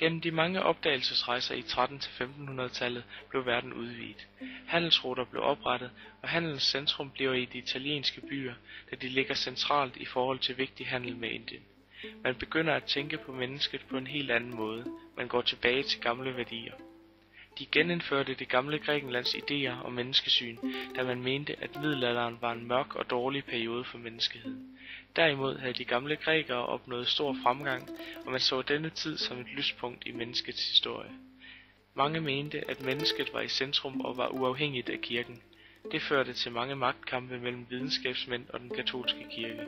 Gennem de mange opdagelsesrejser i 1300-1500-tallet blev verden udvidet. Handelsruter blev oprettet, og handelens centrum bliver i de italienske byer, da de ligger centralt i forhold til vigtig handel med Indien. Man begynder at tænke på mennesket på en helt anden måde. Man går tilbage til gamle værdier. De genindførte det gamle Grækenlands idéer og menneskesyn, da man mente, at middelalderen var en mørk og dårlig periode for menneskeheden. Derimod havde de gamle grækere opnået stor fremgang, og man så denne tid som et lyspunkt i menneskets historie. Mange mente, at mennesket var i centrum og var uafhængigt af kirken. Det førte til mange magtkampe mellem videnskabsmænd og den katolske kirke.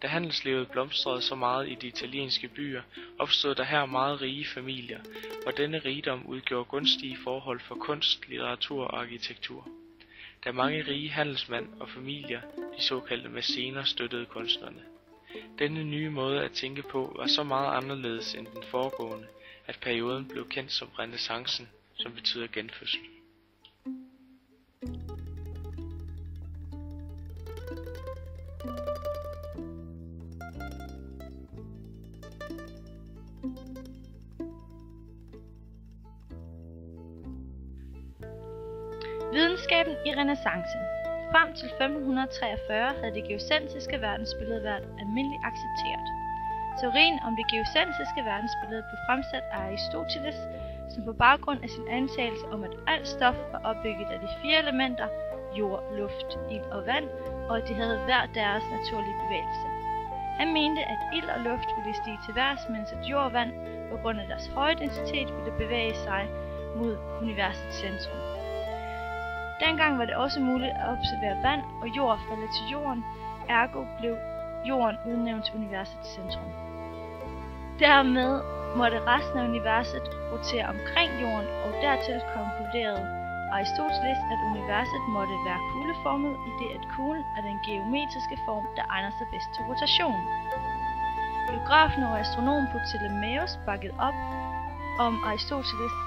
Da handelslivet blomstrede så meget i de italienske byer, opstod der her meget rige familier, og denne rigdom udgjorde gunstige forhold for kunst, litteratur og arkitektur. Da mange rige handelsmænd og familier, de såkaldte mæcener, støttede kunstnerne. Denne nye måde at tænke på var så meget anderledes end den foregående, at perioden blev kendt som renæssancen, som betyder genfødsel. Videnskaben i renæssance. Frem til 1543 havde det geocentriske verdensbillede været almindeligt accepteret. Teorien om det geocentriske verdensbillede blev fremsat af Aristoteles, som på baggrund af sin antagelse om, at alt stof var opbygget af de 4 elementer, jord, luft, ild og vand, og at de havde hver deres naturlige bevægelse. Han mente, at ild og luft ville stige til værs, mens at jord og vand, på grund af deres høje densitet, ville bevæge sig mod universets centrum. Dengang var det også muligt at observere vand og jord falde til jorden, ergo blev jorden udnævnt til universets centrum. Dermed måtte resten af universet rotere omkring jorden, og dertil konkluderede Aristoteles, at universet måtte være kugleformet, i det at kuglen er den geometriske form, der egner sig bedst til rotation. Geografen og astronom Ptolemæus bakkede op om Aristoteles'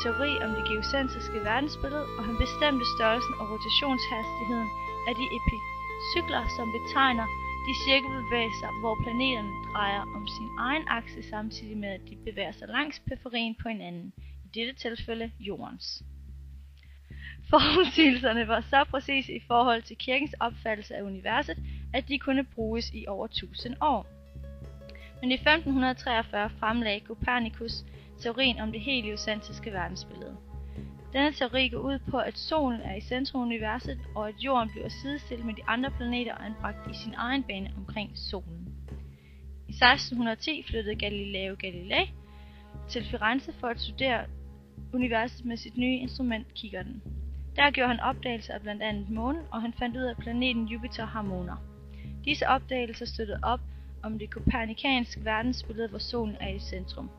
teori om det geocentriske verdensbillede, og han bestemte størrelsen og rotationshastigheden af de epicykler, som betegner de cirkelbevægelser, hvor planeterne drejer om sin egen akse, samtidig med at de bevæger sig langs periferien på hinanden, i dette tilfælde jordens. Forudsigelserne var så præcise i forhold til kirkens opfattelse af universet, at de kunne bruges i over 1000 år. Men i 1543 fremlagde Copernicus teorien om det heliocentriske verdensbillede. Denne teori går ud på, at solen er i centrum af universet, og at jorden bliver sidestillet med de andre planeter og anbragt i sin egen bane omkring solen. I 1610 flyttede Galileo Galilei til Firenze for at studere universet med sit nye instrument kikkerten. Der gjorde han opdagelser af blandt andet månen, og han fandt ud af, at planeten Jupiter har måner. Disse opdagelser støttede op om det kopernikanske verdensbillede, hvor solen er i centrum.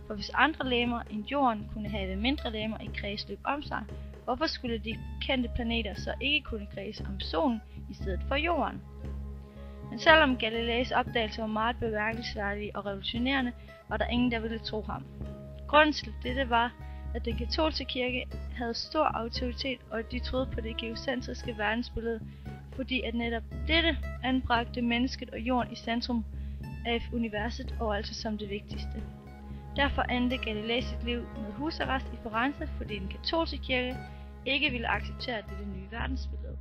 For hvis andre legemer end jorden kunne have mindre legemer i kredsløb om sig, hvorfor skulle de kendte planeter så ikke kunne kredse om solen i stedet for jorden? Men selvom Galileis opdagelser var meget bemærkelsesværdige og revolutionerende, var der ingen, der ville tro ham. Grunden til dette var, at den katolske kirke havde stor autoritet, og at de troede på det geocentriske verdensbillede, fordi at netop dette anbragte mennesket og jorden i centrum af universet, og altså som det vigtigste. Derfor endte Galilei sit liv med husarrest i Firenze, fordi den katolske kirke ikke ville acceptere dette nye verdensbillede.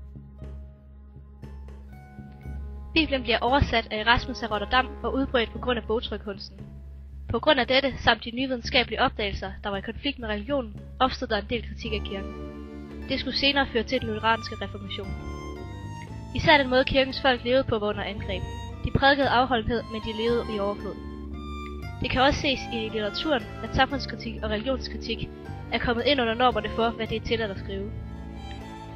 Bibelen bliver oversat af Erasmus af Rotterdam og udbredt på grund af bogtrykkunsten. På grund af dette, samt de nye videnskabelige opdagelser, der var i konflikt med religionen, opstod der en del kritik af kirken. Det skulle senere føre til den lutheranske reformation. Især den måde kirkens folk levede på var under angreb. De prædikede afholdenhed, men de levede i overflod. Det kan også ses i litteraturen, at samfundskritik og religionskritik er kommet ind under normerne for, hvad det er tilladt at skrive.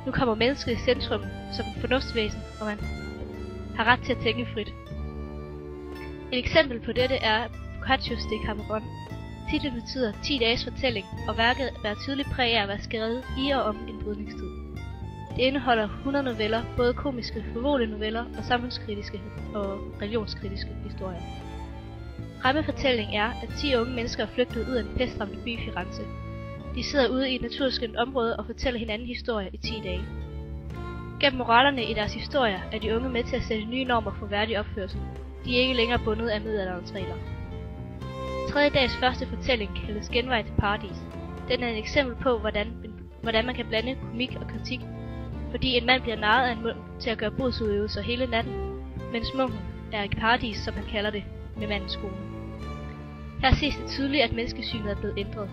Nu kommer mennesket i centrum som en fornuftsvæsen, og man har ret til at tænke frit. Et eksempel på dette er Boccaccios Decameron. Titlen betyder 10 dages fortælling, og værket bærer tydeligt præg af at være skrevet i og om en brydningstid. Det indeholder 100 noveller, både komiske, forvolige noveller og samfundskritiske og religionskritiske historier. Rammefortællingen er, at 10 unge mennesker er flygtet ud af den pestramte by Firenze. De sidder ude i et naturskønt område og fortæller hinanden historier i 10 dage. Gennem moralerne i deres historier er de unge med til at sætte nye normer for værdig opførsel. De er ikke længere bundet af middelalderens regler. tredje dags første fortælling kaldes Genvej til Paradis. Den er et eksempel på, hvordan man kan blande komik og kritik, fordi en mand bliver narret af en munk til at gøre bodsudøvelser hele natten, mens munken er i paradis, som han kalder det, med mandens kone. Her ses det tydeligt, at menneskesynet er blevet ændret.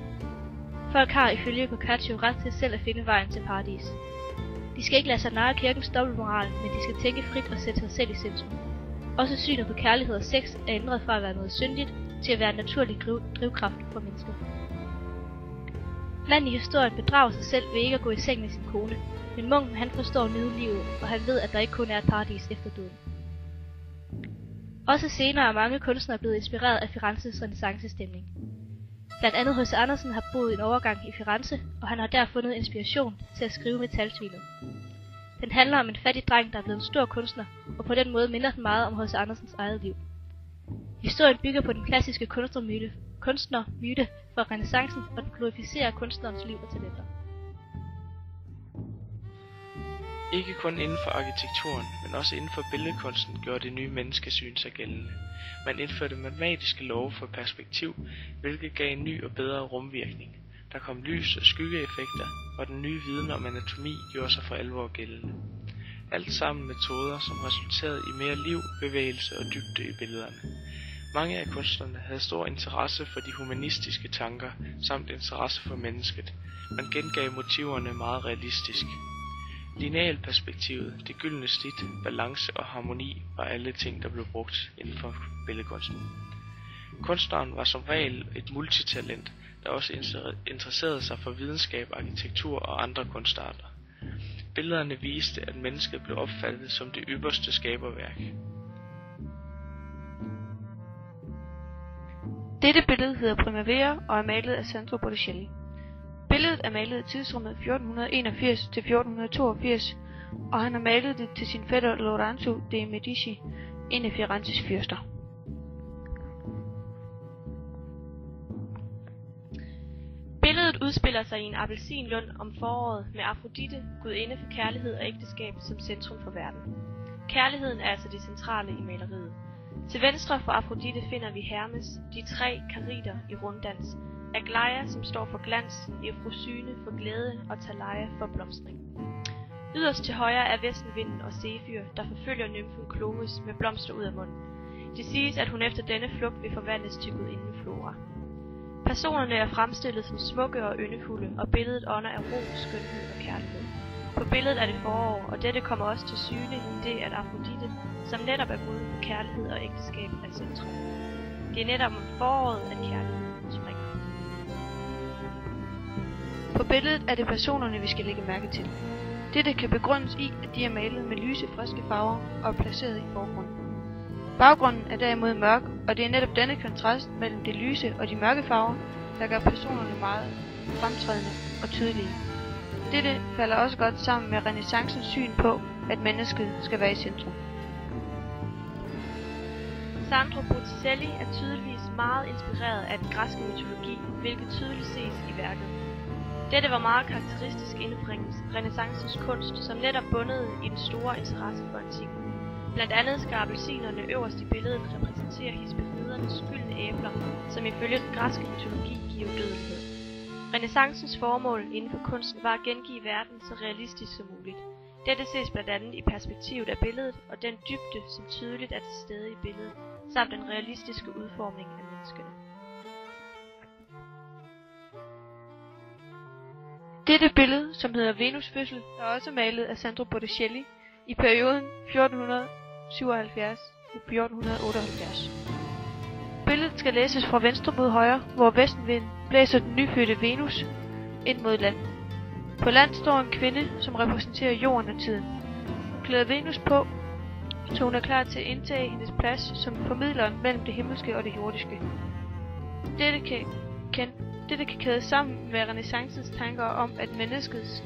Folk har ifølge Boccaccio ret til selv at finde vejen til paradis. De skal ikke lade sig narre kirkens dobbeltmoral, men de skal tænke frit og sætte sig selv i centrum. Også synet på kærlighed og sex er ændret fra at være noget syndigt til at være en naturlig drivkraft for mennesket. Manden i historien bedrager sig selv ved ikke at gå i seng med sin kone, men munken han forstår at nyde livet, og han ved, at der ikke kun er et paradis efter døden. Også senere er mange kunstnere blevet inspireret af Firenzes renæssancestemning. Blandt andet H.C. Andersen har boet en overgang i Firenze, og han har der fundet inspiration til at skrive Metalsvinet. Den handler om en fattig dreng, der er blevet en stor kunstner, og på den måde minder den meget om H.C. Andersens eget liv. Historien bygger på den klassiske kunstnermyte fra renæssancen, og den glorificerer kunstnerens liv og talenter. Ikke kun inden for arkitekturen, men også inden for billedkunsten gjorde det nye menneskesyn sig gældende. Man indførte matematiske love for perspektiv, hvilket gav en ny og bedre rumvirkning. Der kom lys- og skyggeeffekter, og den nye viden om anatomi gjorde sig for alvor gældende. Alt sammen metoder, som resulterede i mere liv, bevægelse og dybde i billederne. Mange af kunstnerne havde stor interesse for de humanistiske tanker, samt interesse for mennesket. Man gengav motiverne meget realistisk. Linealperspektivet, det gyldne snit, balance og harmoni var alle ting, der blev brugt inden for billedkunsten. Kunstneren var som regel et multitalent, der også interesserede sig for videnskab, arkitektur og andre kunstarter. Billederne viste, at mennesket blev opfattet som det ypperste skaberværk. Dette billede hedder Primavera og er malet af Sandro Botticelli. Billedet er malet i tidsrummet 1481 til 1482, og han har malet det til sin fætter Lorenzo de' Medici, en af Firenzes fyrster. Billedet udspiller sig i en appelsinlund om foråret med Afrodite, gudinde for kærlighed og ægteskab, som centrum for verden. Kærligheden er altså det centrale i maleriet. Til venstre for Afrodite finder vi Hermes, de tre karider i runddans, Aglaia, som står for glans, Efrosyne for glæde og Thalaia for blomstring. Yderst til højre er vestenvinden og Zefyr, der forfølger nymfen Chloris med blomster ud af munden. Det siges, at hun efter denne flugt vil forvandles til gudinden Flora. Personerne er fremstillet som smukke og yndefulde, og billedet ånder af ro, skønhed og kærlighed. På billedet er det forår, og dette kommer også til syne i det, at Afrodite, som netop er guden for kærlighed og ægteskab, er centrum. Det er netop om foråret, at kærligheden springer. På billedet er det personerne, vi skal lægge mærke til. Dette kan begrundes i, at de er malet med lyse, friske farver og er placeret i forgrunden. Baggrunden er derimod mørk, og det er netop denne kontrast mellem det lyse og de mørke farver, der gør personerne meget fremtrædende og tydelige. Dette falder også godt sammen med renæssancens syn på, at mennesket skal være i centrum. Sandro Botticelli er tydeligvis meget inspireret af den græske mytologi, hvilket tydeligt ses i værket. Dette var meget karakteristisk inden for renæssancens kunst, som netop bundede i den store interesse for antikken. Blandt andet skal appelsinerne øverst i billedet repræsentere hisperidernes gyldne æbler, som ifølge den græske mytologi giver dødelighed. Renæssancens formål inden for kunsten var at gengive verden så realistisk som muligt. Dette ses blandt andet i perspektivet af billedet og den dybde, som tydeligt er til stede i billedet, samt den realistiske udformning af menneskene. Dette billede, som hedder Venus fødsel, er også malet af Sandro Botticelli i perioden 1477 til 1478. Billedet skal læses fra venstre mod højre, hvor vestenvinden blæser den nyfødte Venus ind mod land. På land står en kvinde, som repræsenterer jorden og tiden. Hun klæder Venus på, så hun er klar til at indtage hendes plads som formidleren mellem det himmelske og det jordiske. Dette kan kædes sammen med renæssancens tanker om, at menneskets